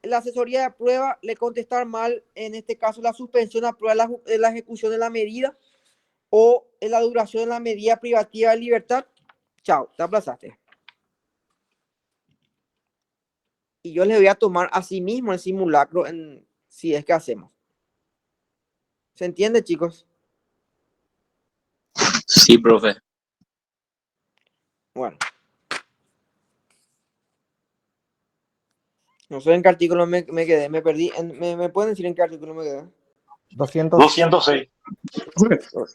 Speaker 1: la asesoría de prueba, le contestar mal, en este caso, la suspensión a prueba de la ejecución de la medida o en la duración de la medida privativa de libertad. Chao, te aplazaste. Y yo les voy a tomar así mismo el simulacro si es que hacemos. ¿Se entiende, chicos?
Speaker 5: Sí, profe.
Speaker 1: Bueno. No sé en qué artículo me quedé, me perdí. ¿Me pueden decir en qué artículo me quedé?
Speaker 3: 206.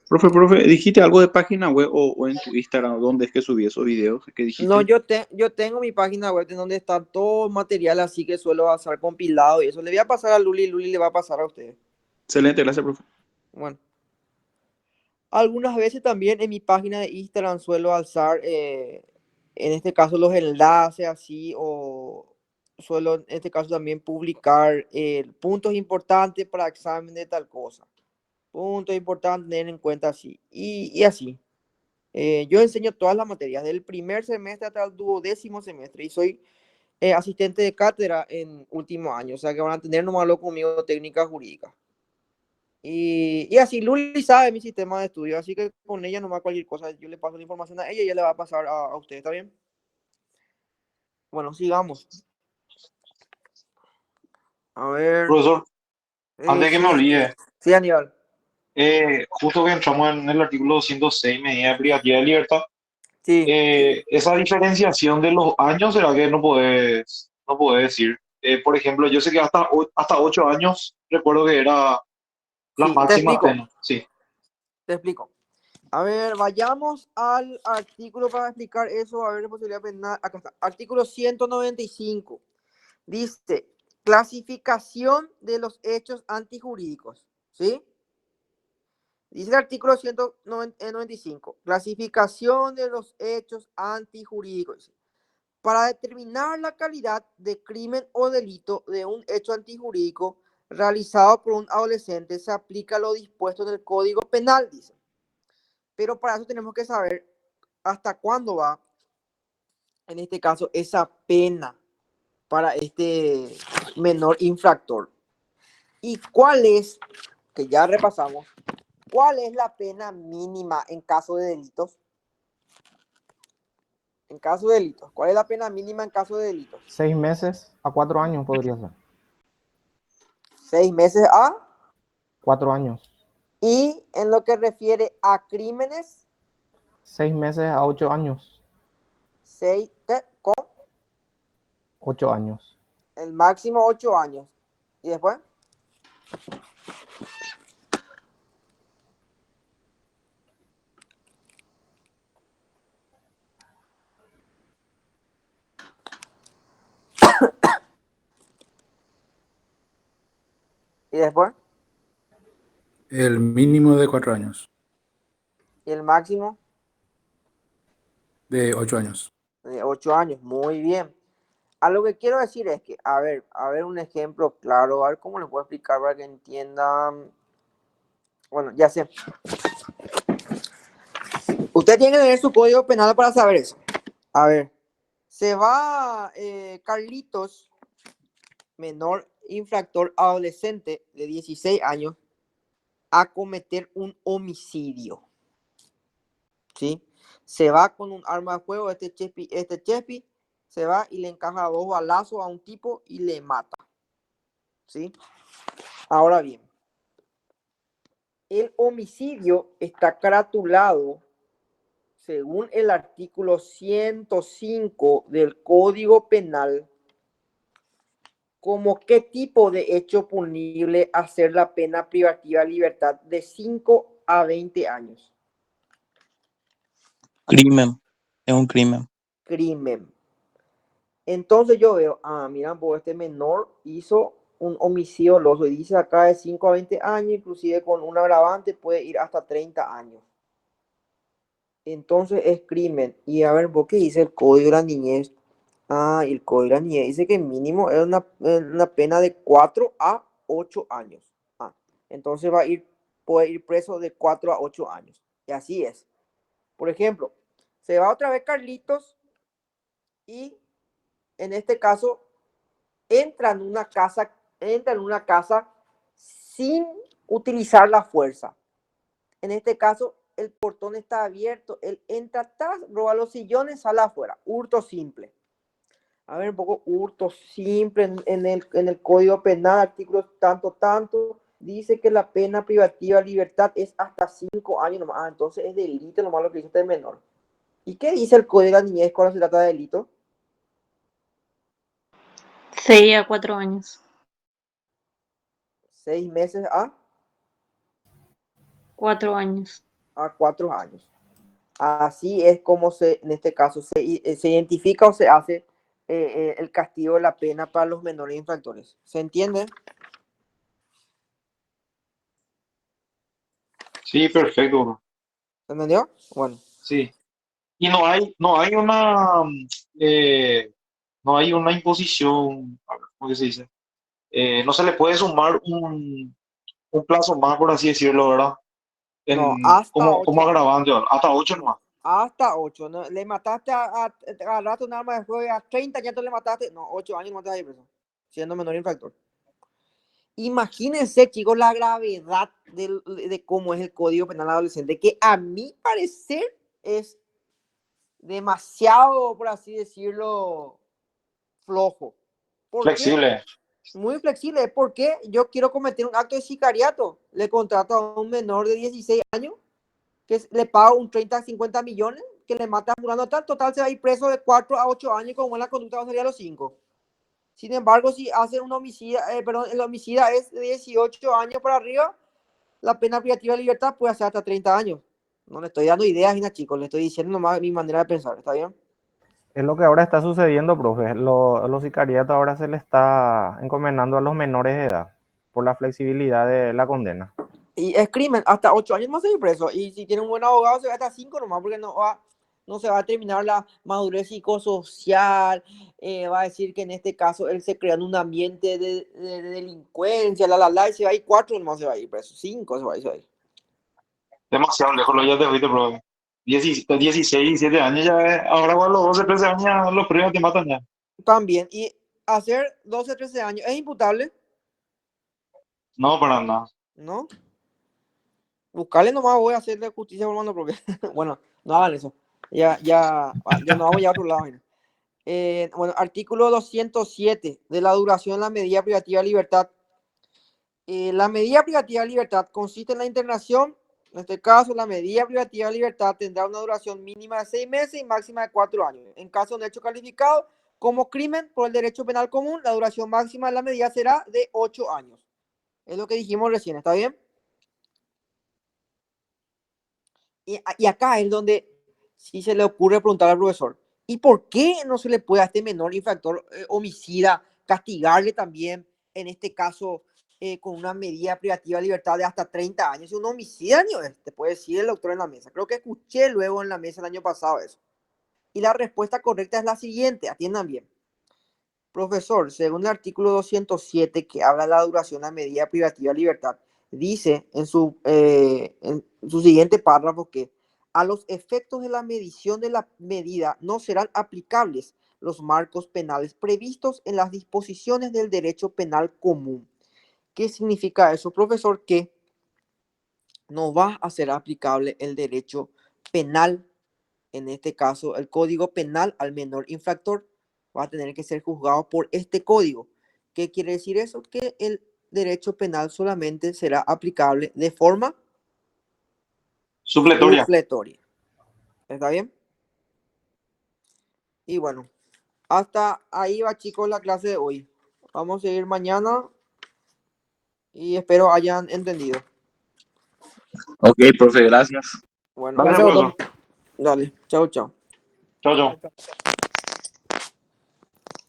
Speaker 10: Profe, dijiste algo de página web o en tu Instagram, ¿dónde es que subí esos videos? ¿Qué dijiste?
Speaker 1: No, yo tengo mi página web en donde está todo el material así que suelo hacer compilado y eso. Le voy a pasar a Luli y Luli le va a pasar a ustedes.
Speaker 10: Excelente, gracias, profe.
Speaker 1: Bueno. Algunas veces también en mi página de Instagram suelo alzar, en este caso, los enlaces así, o suelo en este caso también publicar puntos importantes para examen de tal cosa. Puntos importantes tener en cuenta así. Y así. Yo enseño todas las materias, del primer semestre hasta el 12º semestre, y soy asistente de cátedra en último año, o sea que van a tener nomás lo conmigo técnica jurídica. Y así, Luli sabe mi sistema de estudio, así que con ella nomás cualquier cosa, yo le paso la información a ella y ella le va a pasar a usted, ¿está bien? Bueno, sigamos. A ver.
Speaker 3: Profesor, antes de que me
Speaker 1: Sí,
Speaker 3: olvide,
Speaker 1: sí, Aníbal.
Speaker 3: justo que entramos en el artículo 206, medida privativa de libertad,
Speaker 1: Sí,
Speaker 3: esa diferenciación de los años, ¿será que no puedes decir? Por ejemplo, yo sé que hasta 8 años, recuerdo que era la
Speaker 1: sí,
Speaker 3: máxima pena. Sí.
Speaker 1: te explico. A ver, vayamos al artículo para explicar eso. A ver, responsabilidad penal. Acá está. Artículo 195. Dice, clasificación de los hechos antijurídicos, ¿sí? Dice el artículo 195, clasificación de los hechos antijurídicos. Para determinar la calidad de crimen o delito de un hecho antijurídico realizado por un adolescente se aplica lo dispuesto en el Código Penal, dice. Pero para eso tenemos que saber hasta cuándo va, en este caso, esa pena para este menor infractor. ¿Y cuál es, que ya repasamos, cuál es la pena mínima en caso de delitos? En caso de delitos, ¿cuál es la pena mínima en caso de delitos?
Speaker 2: 6 meses a 4 años podría ser.
Speaker 1: 6 meses a
Speaker 2: 4 años.
Speaker 1: Y en lo que refiere a crímenes,
Speaker 2: 6 meses a 8 años.
Speaker 1: 6 con
Speaker 2: 8 años.
Speaker 1: el máximo 8 años. ¿Y después? ¿Y después?
Speaker 11: El mínimo de 4 años,
Speaker 1: ¿Y el máximo?
Speaker 11: de 8 años.
Speaker 1: De 8 años. Muy bien. A lo que quiero decir es que, a ver un ejemplo claro, a ver cómo les puedo explicar para que entiendan. Bueno, ya sé. Usted tiene que leer su código penal para saber eso. A ver, se va Carlitos, menor infractor adolescente de 16 años, a cometer un homicidio. ¿Sí? Se va con un arma de fuego, este Chespi se va y le encaja 2 balazos a un tipo y le mata. ¿Sí? Ahora bien, el homicidio está caratulado según el artículo 105 del Código Penal como qué tipo de hecho punible hacer la pena privativa de libertad de 5 a 20 años.
Speaker 5: Crimen. Es un crimen.
Speaker 1: Crimen. Entonces yo veo, mira, pues este menor hizo un homicidio doloso y dice acá de 5 a 20 años, inclusive con un agravante puede ir hasta 30 años. Entonces es crimen. Y a ver, ¿por qué dice el Código de la Niñez? El Código de la Niñez dice que mínimo es una pena de 4 a 8 años. Entonces puede ir preso de 4 a 8 años. Y así es. Por ejemplo, se va otra vez Carlitos y en este caso entra en una casa sin utilizar la fuerza. En este caso, el portón está abierto, él entra atrás, roba los sillones, sale afuera. Hurto simple. A ver, un poco hurto simple en el Código Penal, artículo tanto, dice que la pena privativa de libertad es hasta 5 años nomás. Entonces es delito nomás lo que dice este menor. ¿Y qué dice el Código de la Niñez cuando se trata de delito?
Speaker 4: 6 a 4 años.
Speaker 1: 6 meses a
Speaker 4: 4 años.
Speaker 1: a 4 años. Así es como en este caso se identifica o se hace el castigo de la pena para los menores infractores. ¿Se entiende?
Speaker 3: Sí, perfecto.
Speaker 1: ¿Se entendió? Bueno.
Speaker 3: Sí. Y no hay no hay una imposición, ¿cómo se dice? No se le puede sumar un plazo más, por así decirlo, ¿verdad?
Speaker 1: No, hasta
Speaker 3: Como
Speaker 1: 8.
Speaker 3: agravante, ¿verdad? Hasta 8 nomás.
Speaker 1: Hasta 8. ¿No? Le mataste agarraste un arma de fuego y a 30 ya tú le mataste. No, 8 años no te vas a ir preso, siendo menor infractor. Imagínense, chicos, la gravedad de cómo es el Código Penal adolescente, que a mi parecer es demasiado, por así decirlo, flojo. ¿Por
Speaker 3: Flexible.
Speaker 1: qué? Muy flexible. Porque yo quiero cometer un acto de sicariato. Le contrato a un menor de 16 años que le pago un 30 a 50 millones, que le mata durando tal, total se va a ir preso de 4 a 8 años, como en la conducta sería los 5. Sin embargo, si hace un homicida, el homicida es de 18 años para arriba, la pena privativa de libertad puede ser hasta 30 años. No le estoy dando ideas, chicos, le estoy diciendo nomás mi manera de pensar, ¿está bien?
Speaker 2: Es lo que ahora está sucediendo, profe. Los sicariatos ahora se le está encomendando a los menores de edad por la flexibilidad de la condena.
Speaker 1: Y es crimen, hasta 8 años más se preso. Y si tiene un buen abogado, se va hasta 5 nomás, porque no se va a terminar la madurez psicosocial. Va a decir que en este caso él se crea en un ambiente de delincuencia, y se va a ir 4 nomás se va a ir preso, 5 se va a ir.
Speaker 3: Demasiado lejos, lo ya te viste, bro. 16, 17 años ya, ahora con los 12, 13 años, ya los premios te matan ya.
Speaker 1: También, y hacer 12, 13 años es imputable,
Speaker 3: No, para nada.
Speaker 1: ¿no? Buscarle nomás, voy a hacerle justicia por mano propia. Bueno, no hagan eso. Ya nos vamos ya a otro lado. Bueno, artículo 207 de la duración de la medida privativa de libertad. La medida privativa de libertad consiste en la internación. En este caso, la medida privativa de libertad tendrá una duración mínima de 6 meses y máxima de 4 años. En caso de un hecho calificado como crimen por el derecho penal común, la duración máxima de la medida será de 8 años. Es lo que dijimos recién, ¿está bien? Y acá es donde sí se le ocurre preguntar al profesor, ¿y por qué no se le puede a este menor infractor homicida castigarle también, en este caso, con una medida privativa de libertad de hasta 30 años? Es un homicida, ¿no? Te puede decir el doctor en la mesa. Creo que escuché luego en la mesa el año pasado eso. Y la respuesta correcta es la siguiente, atiendan bien. Profesor, según el artículo 207 que habla de la duración de la medida privativa de libertad, dice en su siguiente párrafo que a los efectos de la medición de la medida no serán aplicables los marcos penales previstos en las disposiciones del derecho penal común. ¿Qué significa eso, profesor? Que no va a ser aplicable el derecho penal, en este caso el código penal al menor infractor, va a tener que ser juzgado por este código. ¿Qué quiere decir eso? Que el derecho penal solamente será aplicable de forma
Speaker 3: Supletoria.
Speaker 1: ¿Está bien? Y bueno, hasta ahí va, chicos, la clase de hoy. Vamos a seguir mañana y espero hayan entendido.
Speaker 5: Ok, profe, gracias.
Speaker 1: Bueno,
Speaker 3: Gracias, profesor.
Speaker 1: dale, chao, chao.
Speaker 3: Chao, chao.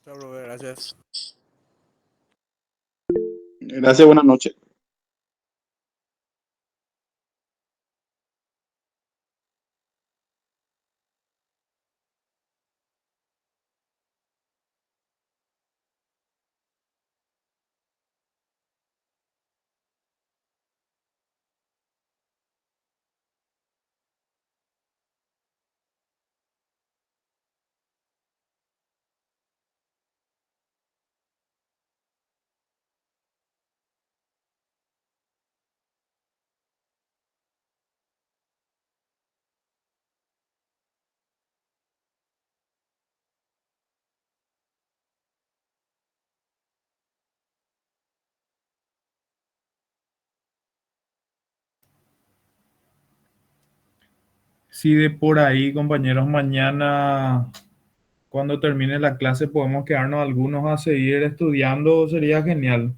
Speaker 12: Chao, profe, gracias.
Speaker 9: Gracias, buenas noches.
Speaker 6: Si de por ahí, compañeros, mañana, cuando termine la clase, podemos quedarnos algunos a seguir estudiando, sería genial.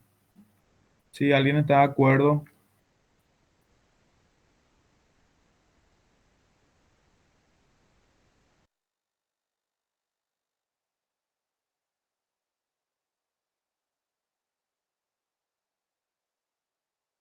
Speaker 6: Si alguien está de acuerdo.